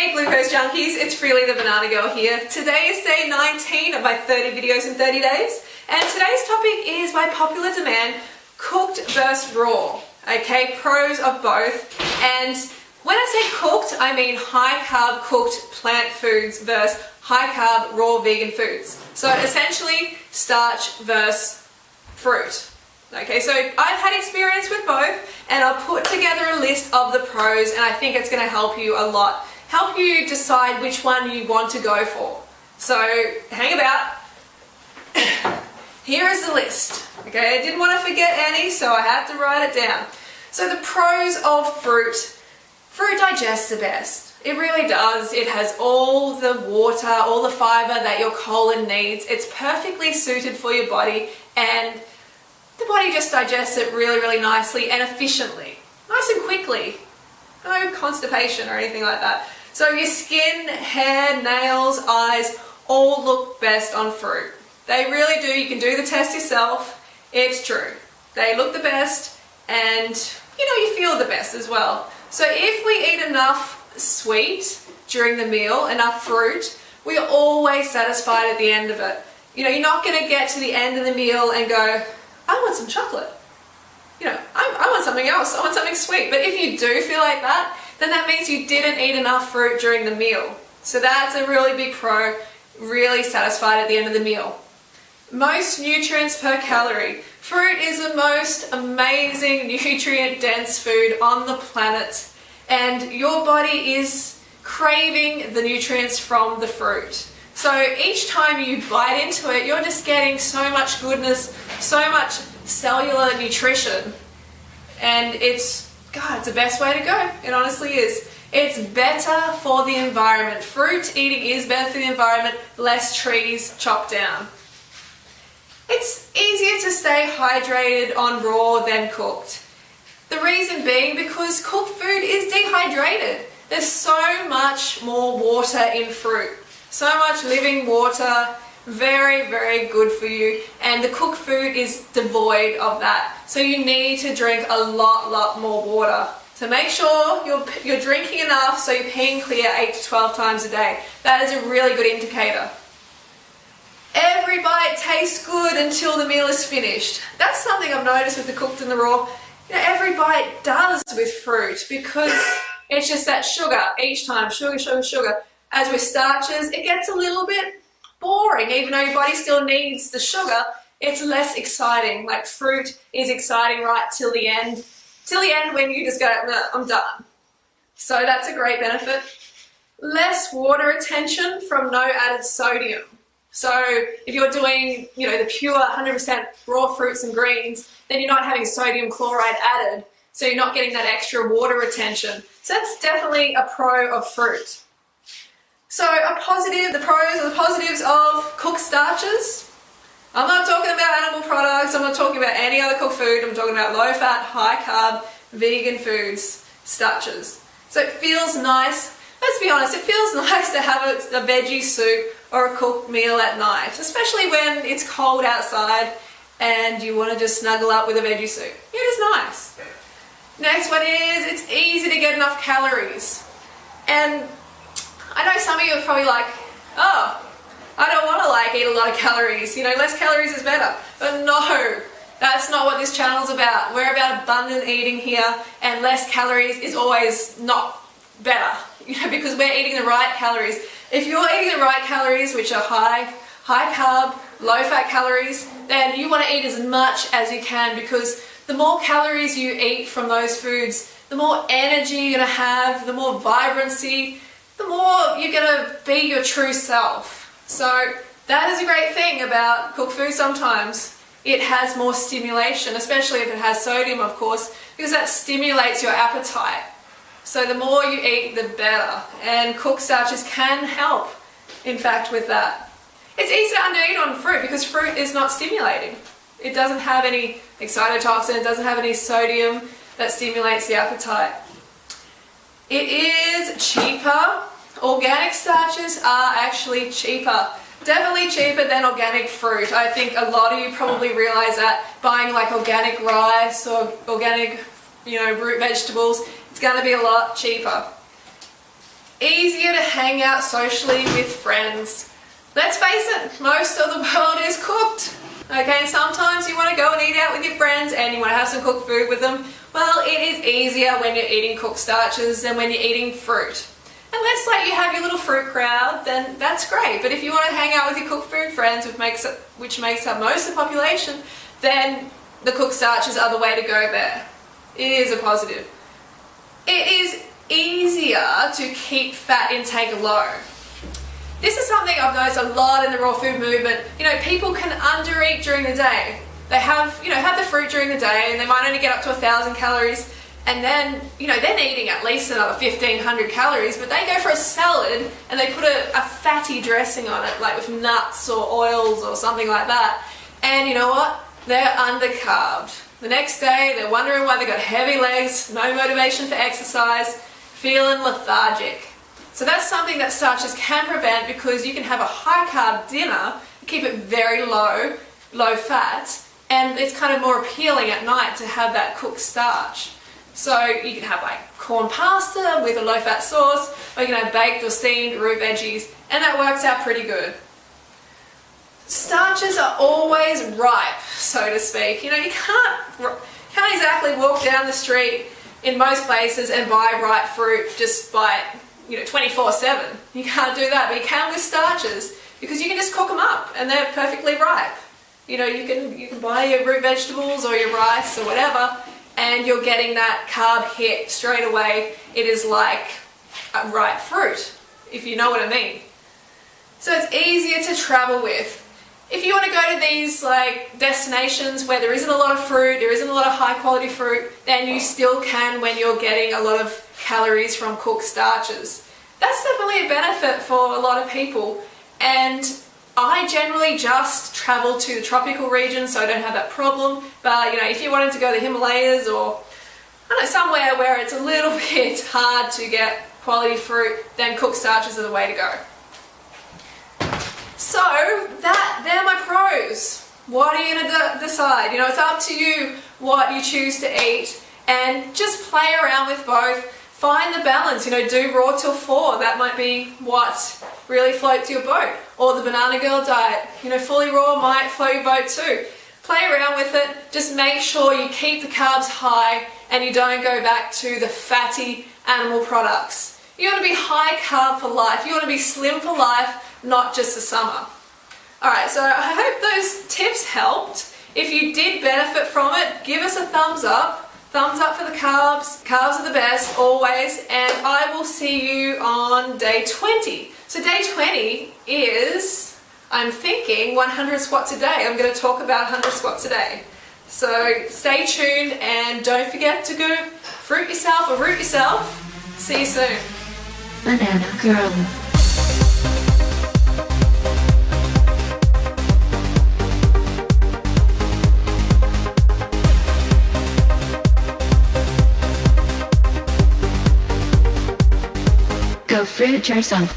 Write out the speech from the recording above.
Hey Glucose Junkies, it's Freely the Banana Girl here. Today is day 19 of my 30 videos in 30 days, and today's topic is, by popular demand, cooked versus raw. Okay, pros of both. And when I say cooked, I mean high carb cooked plant foods versus high carb raw vegan foods. So essentially starch versus fruit. Okay, so I've had experience with both, and I'll put together a list of the pros, and I think it's going to help you a lot. Help you decide which one you want to go for. So hang about. Here is the list. Okay, I didn't want to forget any, so I had to write it down. So the pros of fruit. Fruit digests the best. It really does. It has all the water, all the fiber that your colon needs. It's perfectly suited for your body, and the body just digests it really, really nicely and efficiently. Nice and quickly. No constipation or anything like that. So your skin, hair, nails, eyes all look best on fruit. They really do. You can do the test yourself. It's true. They look the best, and you feel the best as well. So if we eat enough sweet during the meal, enough fruit, we are always satisfied at the end of it. You're not going to get to the end of the meal and go, I want some chocolate. I want something else. I want something sweet. But if you do feel like that, then that means you didn't eat enough fruit during the meal. So that's a really big pro. Really satisfied at the end of the meal. Most nutrients per calorie. Fruit is the most amazing nutrient-dense food on the planet. And your body is craving the nutrients from the fruit. So each time you bite into it, you're just getting so much goodness, so much cellular nutrition. And it's the best way to go. It honestly is. It's better for the environment. Fruit eating is better for the environment. Less trees chopped down. It's easier to stay hydrated on raw than cooked. The reason being because cooked food is dehydrated. There's so much more water in fruit. So much living water. Very, very good for you, and the cooked food is devoid of that. So you need to drink a lot more water. So make sure you're drinking enough so you're peeing clear 8 to 12 times a day. That is a really good indicator. Every bite tastes good until the meal is finished. That's something I've noticed with the cooked and the raw. Every bite does with fruit because it's just that sugar each time. Sugar. As with starches, it gets a little bit boring. Even though your body still needs the sugar, it's less exciting. Like fruit is exciting right till the end. Till the end when you just go, no, I'm done. So that's a great benefit. Less water retention from no added sodium. So if you're doing, the pure 100% raw fruits and greens, then you're not having sodium chloride added. So you're not getting that extra water retention. So that's definitely a pro of fruit. So the pros or the positives of cooked starches. I'm not talking about animal products. I'm not talking about any other cooked food. I'm talking about low-fat, high-carb, vegan foods, starches. So it feels nice. Let's be honest, it feels nice to have a veggie soup or a cooked meal at night, especially when it's cold outside and you want to just snuggle up with a veggie soup. It is nice. Next one is, it's easy to get enough calories. And I know some of you are probably like, oh, I don't want to eat a lot of calories. Less calories is better. But no, that's not what this channel is about. We're about abundant eating here, and less calories is always not better, because we're eating the right calories. If you're eating the right calories, which are high carb, low fat calories, then you want to eat as much as you can, because the more calories you eat from those foods, the more energy you're going to have, the more vibrancy, the more you're going to be your true self. So that is a great thing about cooked food sometimes. It has more stimulation, especially if it has sodium, of course, because that stimulates your appetite. So the more you eat, the better. And cooked starches can help, in fact, with that. It's easy to undereat on fruit because fruit is not stimulating. It doesn't have any excitotoxin, it doesn't have any sodium that stimulates the appetite. It is cheaper. Organic starches are actually cheaper. Definitely cheaper than organic fruit. I think a lot of you probably realize that buying organic rice or organic, root vegetables, it's going to be a lot cheaper. Easier easier to hang out socially with friends. Let's face it, most of the world is cooked. Okay, and sometimes you want to go and eat out with your friends and you want to have some cooked food with them. Well, it is easier when you're eating cooked starches than when you're eating fruit. And let's let you have your little fruit crowd, then that's great. But if you want to hang out with your cooked food friends, which makes up most of the population, then the cooked starches are the way to go there. It is a positive. It is easier to keep fat intake low. This is something I've noticed a lot in the raw food movement. People can undereat during the day. They have the fruit during the day and they might only get up to 1,000 calories. And then, they're eating at least another 1,500 calories, but they go for a salad and they put a fatty dressing on it, like with nuts or oils or something like that. And you know what? They're undercarbed. The next day, they're wondering why they got heavy legs, no motivation for exercise, feeling lethargic. So that's something that starches can prevent, because you can have a high carb dinner, keep it very low fat, and it's kind of more appealing at night to have that cooked starch. So you can have like corn pasta with a low fat sauce, or you can have baked or steamed root veggies, and that works out pretty good. Starches are always ripe, so to speak. You can't exactly walk down the street in most places and buy ripe fruit just by 24/7. You can't do that, but you can with starches, because you can just cook them up and they're perfectly ripe. You can buy your root vegetables or your rice or whatever, and you're getting that carb hit straight away. It is like a ripe fruit, if you know what I mean. So it's easier to travel with. If you want to go to these destinations where there isn't a lot of fruit, there isn't a lot of high quality fruit, then you still can when you're getting a lot of calories from cooked starches. That's definitely a benefit for a lot of people, and I generally just travel to the tropical region, so I don't have that problem. But if you wanted to go to the Himalayas or somewhere where it's a little bit hard to get quality fruit, then cooked starches are the way to go. So they're my pros. What are you going to decide? It's up to you what you choose to eat, and just play around with both. Find the balance. Do raw till 4. That might be what really floats your boat. Or the Banana Girl diet. Fully raw might float your boat too. Play around with it. Just make sure you keep the carbs high and you don't go back to the fatty animal products. You want to be high carb for life. You want to be slim for life, not just the summer. Alright, so I hope those tips helped. If you did benefit from it, give us a thumbs up. Thumbs up for the carbs. Carbs are the best, always. And I will see you on day 20. So day 20 is, I'm thinking, 100 squats a day. I'm going to talk about 100 squats a day. So stay tuned and don't forget to go fruit yourself or root yourself. See you soon. Banana Girl. Go fruit yourself.